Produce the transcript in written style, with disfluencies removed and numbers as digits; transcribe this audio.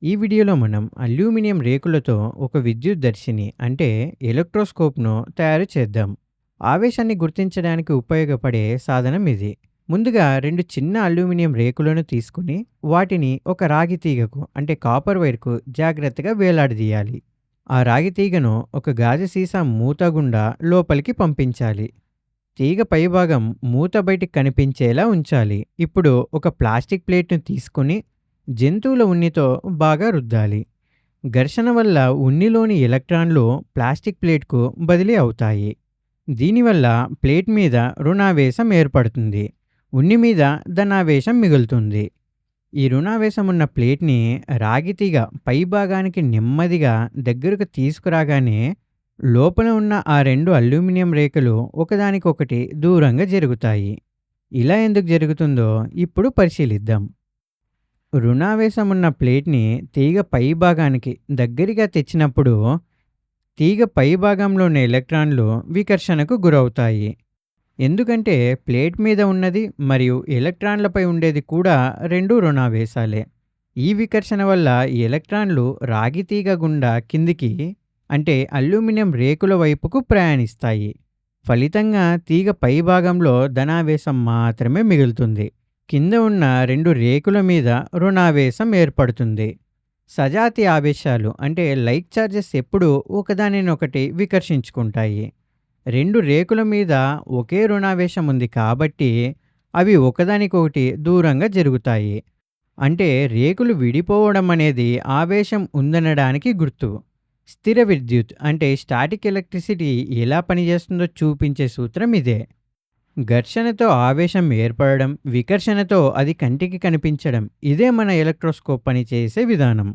ఈ వీడియోలో మనం అల్యూమినియం రేకులతో ఒక విద్యుద్దర్శిని అంటే ఎలక్ట్రోస్కోప్ను తయారు చేద్దాం. ఆవేశాన్ని గుర్తించడానికి ఉపయోగపడే సాధనం ఇది. ముందుగా రెండు చిన్న అల్యూమినియం రేకులను తీసుకుని వాటిని ఒక రాగి తీగకు అంటే కాపర్ వైర్కు జాగ్రత్తగా వేలాడదీయాలి. ఆ రాగి తీగను ఒక గాజు సీసా మూత గుండా లోపలికి పంపించాలి. తీగ పైభాగం మూత బయటికి కనిపించేలా ఉంచాలి. ఇప్పుడు ఒక ప్లాస్టిక్ ప్లేట్ను తీసుకుని జంతువుల ఉన్నితో బాగా రుద్దాలి. ఘర్షణ వల్ల ఉన్నిలోని ఎలక్ట్రాన్లు ప్లాస్టిక్ ప్లేట్కు బదిలీ అవుతాయి. దీనివల్ల ప్లేట్ మీద రుణావేశం ఏర్పడుతుంది. ఉన్ని మీద ధనావేశం మిగులుతుంది. ఈ రుణావేశం ఉన్న ప్లేట్ని రాగి తీగ పైభాగానికి నెమ్మదిగా దగ్గరకు తీసుకురాగానే లోపల ఉన్న ఆ రెండు అల్యూమినియం రేకులు ఒకదానికొకటి దూరంగా జరుగుతాయి. ఇలా ఎందుకు జరుగుతుందో ఇప్పుడు పరిశీలిద్దాం. రుణావేశం ఉన్న ప్లేట్ని తీగ పైభాగానికి దగ్గరగా తెచ్చినప్పుడు తీగ పైభాగంలోని ఎలక్ట్రాన్లు వికర్షణకు గురవుతాయి. ఎందుకంటే ప్లేట్ మీద ఉన్నది మరియు ఎలక్ట్రాన్లపై ఉండేది కూడా రెండు రుణావేశాలే. ఈ వికర్షణ వల్ల ఈ ఎలక్ట్రాన్లు రాగి తీగ గుండా కిందికి అంటే అల్యూమినియం రేకుల వైపుకు ప్రయాణిస్తాయి. ఫలితంగా తీగ పైభాగంలో ధనావేశం మాత్రమే మిగులుతుంది. కింద ఉన్న రెండు రేకుల మీద రుణావేశం ఏర్పడుతుంది. సజాతి ఆవేశాలు అంటే లైక్ చార్జెస్ ఎప్పుడూ ఒకదానినొకటి వికర్షించుకుంటాయి. రెండు రేకుల మీద ఒకే రుణావేశం ఉంది కాబట్టి అవి ఒకదానికొకటి దూరంగా జరుగుతాయి. అంటే రేకులు విడిపోవడం అనేది ఆవేశం ఉందనడానికి గుర్తు. స్థిర విద్యుత్ అంటే స్టాటిక్ ఎలక్ట్రిసిటీ ఎలా పనిచేస్తుందో చూపించే సూత్రం ఇదే. ఘర్షణతో ఆవేశం ఏర్పడడం, వికర్షణతో అది కంటికి కనిపించడం, ఇదే మన ఎలక్ట్రోస్కోప్ పని చేసే విధానం.